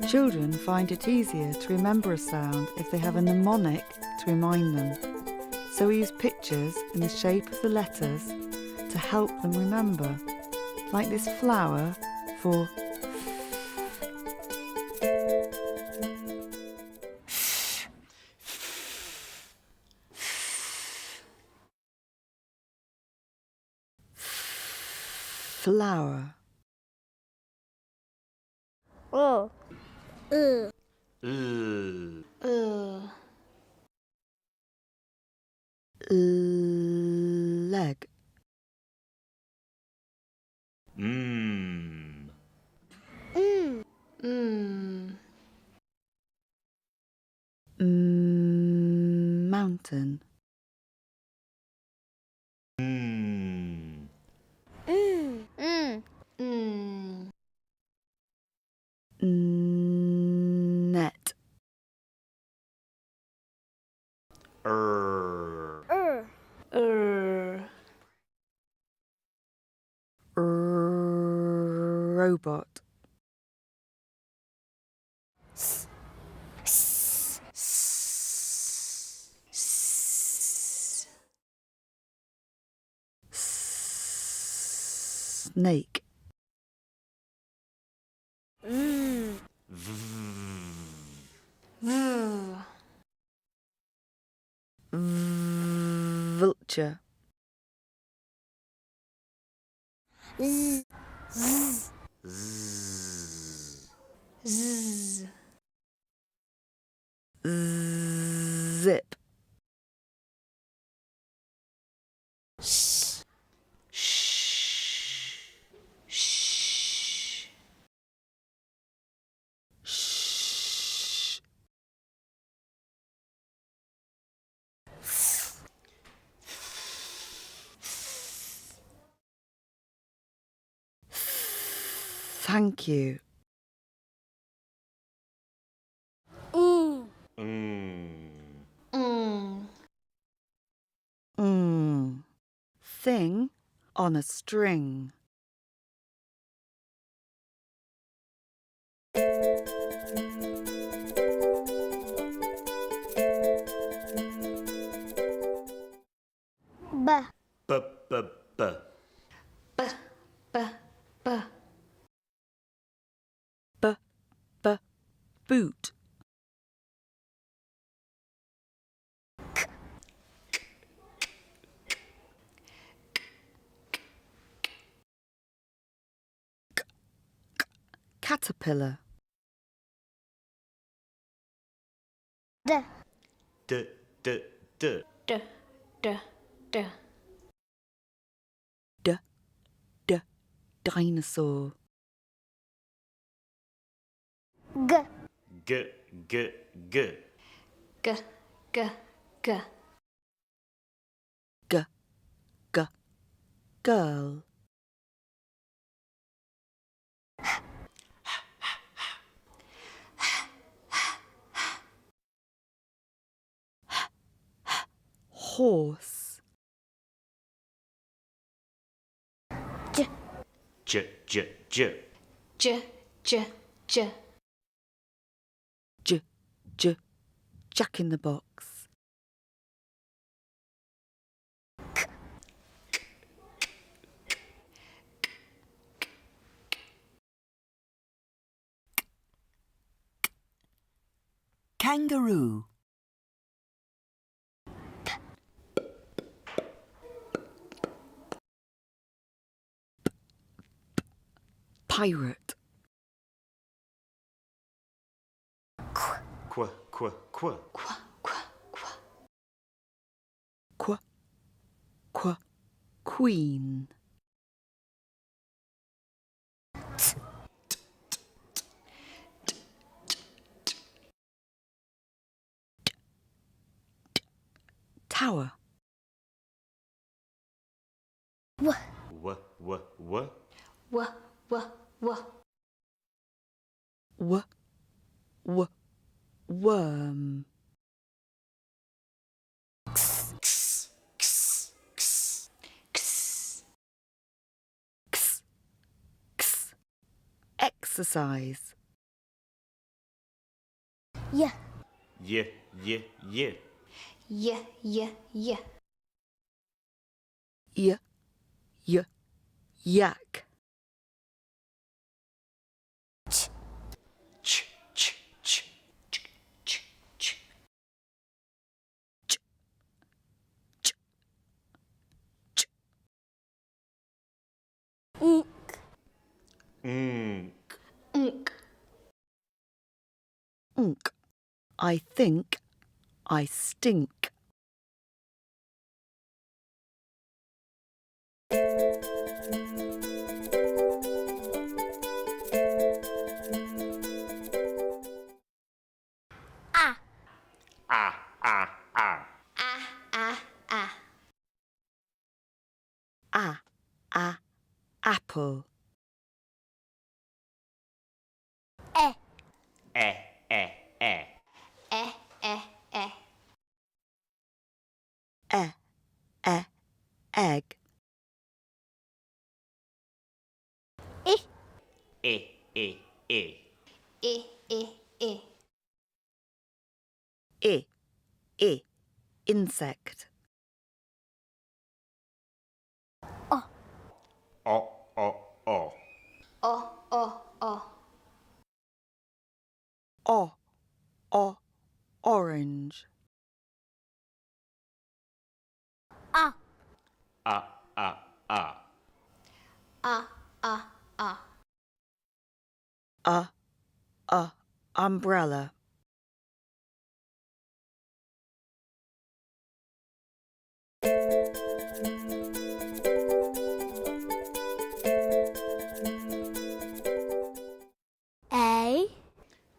Children find it easier to remember a sound if they have a mnemonic to remind them, so we use pictures in the shape of the letters to help them remember, like this flower for flower. Leg. Mountain. Net. Robot. Snake. Vulture. Zip. Thank you. Thing on a string. Boot. Caterpillar. Dinosaur. Girl. Horse. Jack in the box. Kangaroo. Pirate. Queen. Tower. Worm. exercise. Y, Y, y, y. y, y, y. Y, y, yak. Ch, Ch, ch, ch, ch, ch, ch. Ch, ch, ch. nk, Nk. nk. Unk. I think I stink. Ah, Ah, ah, ah. ah, ah, ah. Apple. Eh, Eh, eh, eh. eh, eh, eh. Egg. I, Eh, eh, eh. I, I, I. Insect. O, O, o, o. o, o, o. Orange. Ah, Ah, ah, ah. ah, ah, ah. Umbrella.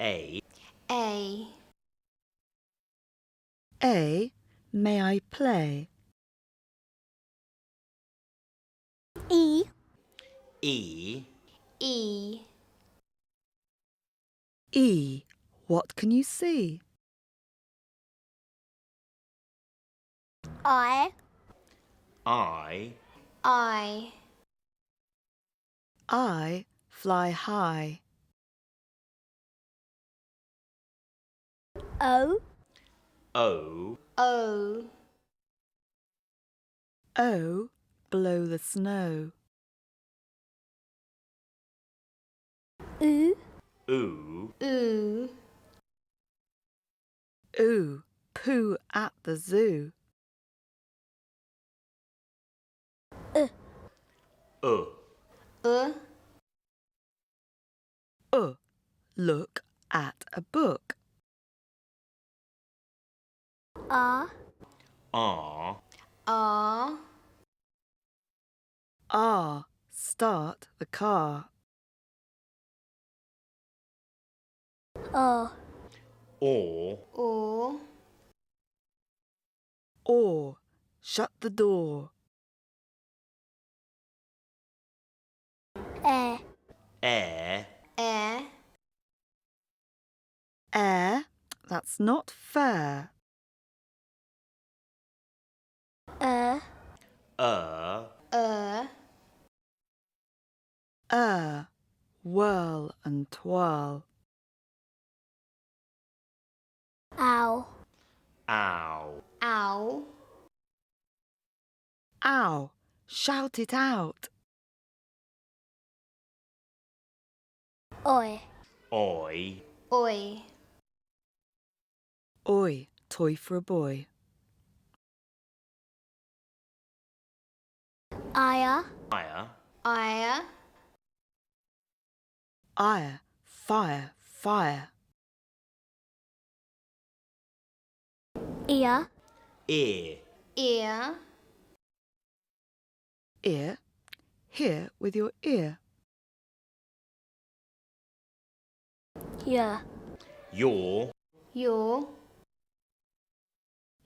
A, A, A. May I play? E, E, E. What can you see? I, I, I. I fly high. O, O, O. Blow the snow. U, oo. U. Poo at the zoo. Look at a book. R, R, R. Start the car. O, or. O. Shut the door. E, Air, E. Air? That's not fair. Whirl and twirl. Ow, ow. ow. Ow! Shout it out. Oi, Oi, oi. Oi, toy for a boy. Ire, ire. ire. Ire, fire, fire. Ear, Ear, ear. Ear, hear with your ear. Your, your. your.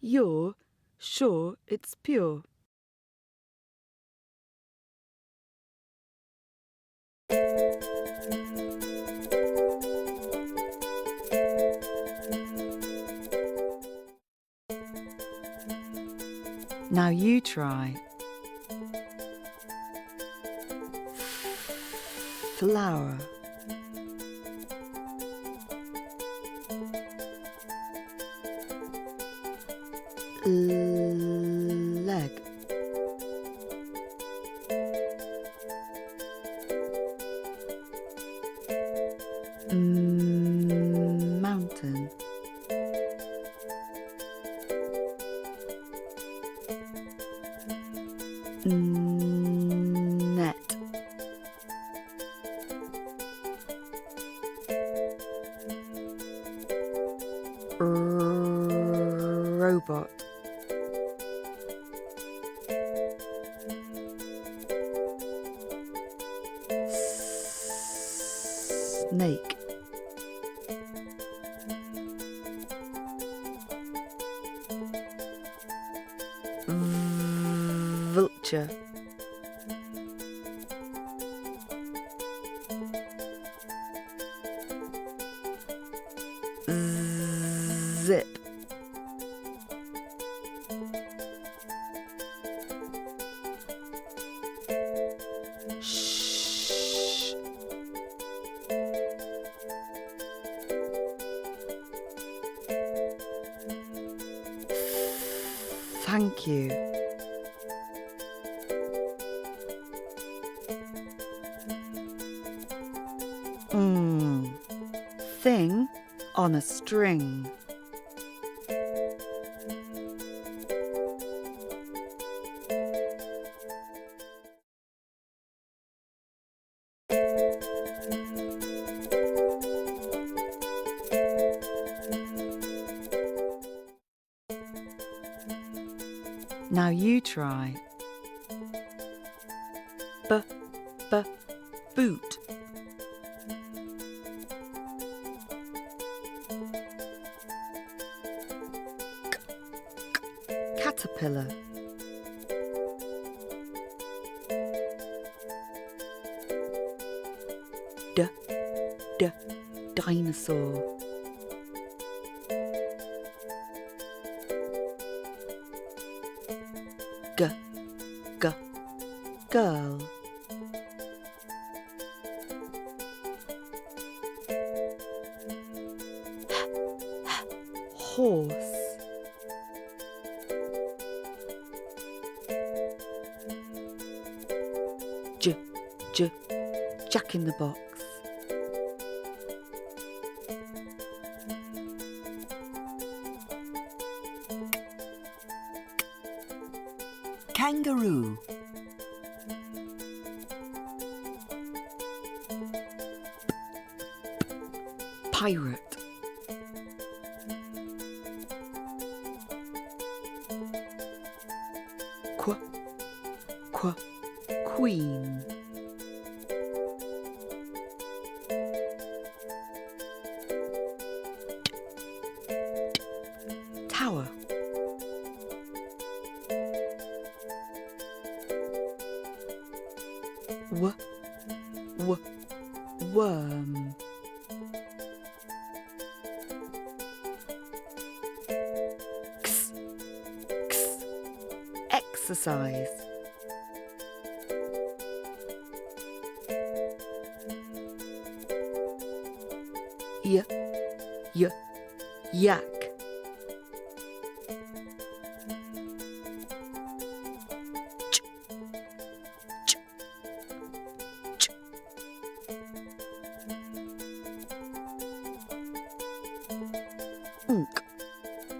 You're sure it's pure. Now you try. Flower. leg. Mountain. Net. Robot. Snake. Vulture. Zip. Shh. Thank you. Thing on a string. Now you try. Boot. Caterpillar. Dinosaur. Girl. Horse. Jack in the box. Kangaroo. Pirate. Queen. Tower. Worm. Exercise. Yak.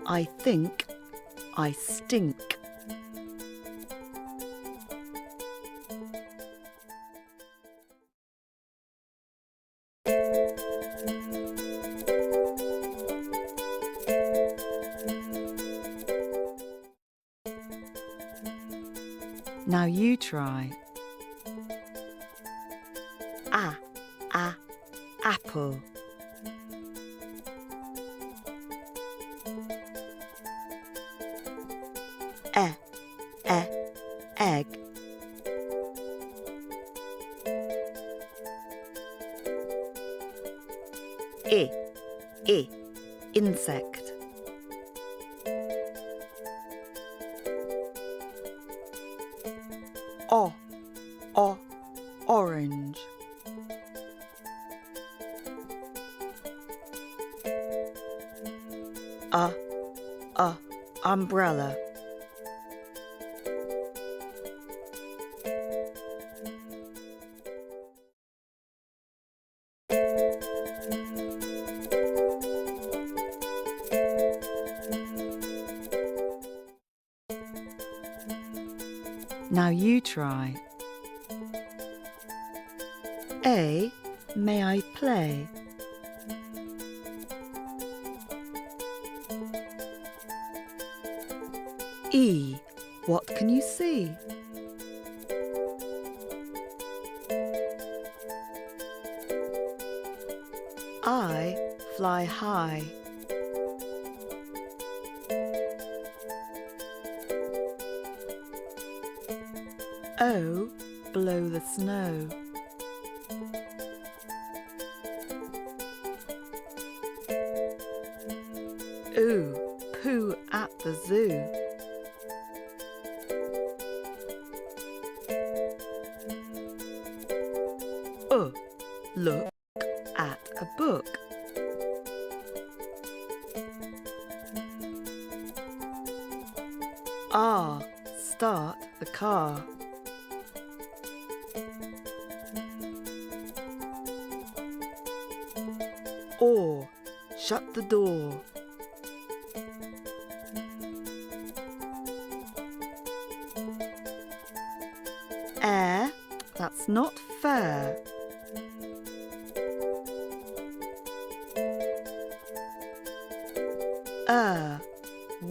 I think I stink. Now you try. Apple. Egg. Insect. Orange. umbrella. Now you try. A. May I play? E. What can you see? I. Fly high. O. Blow the snow. U. Poo at the zoo. Look at a book. R. Start the car. Or. Shut the door. Air. That's not fair.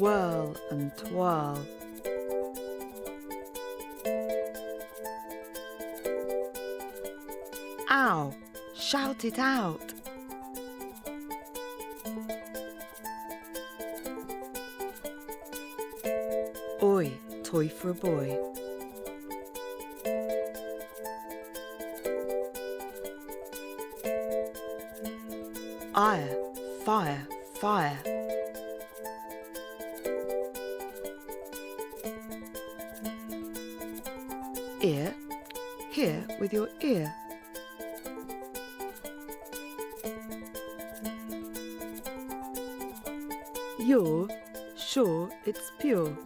Whirl and twirl. Ow! Shout it out. Oi, toy for a boy. Ire, fire, fire. Ear, hear with your ear. You're sure it's pure.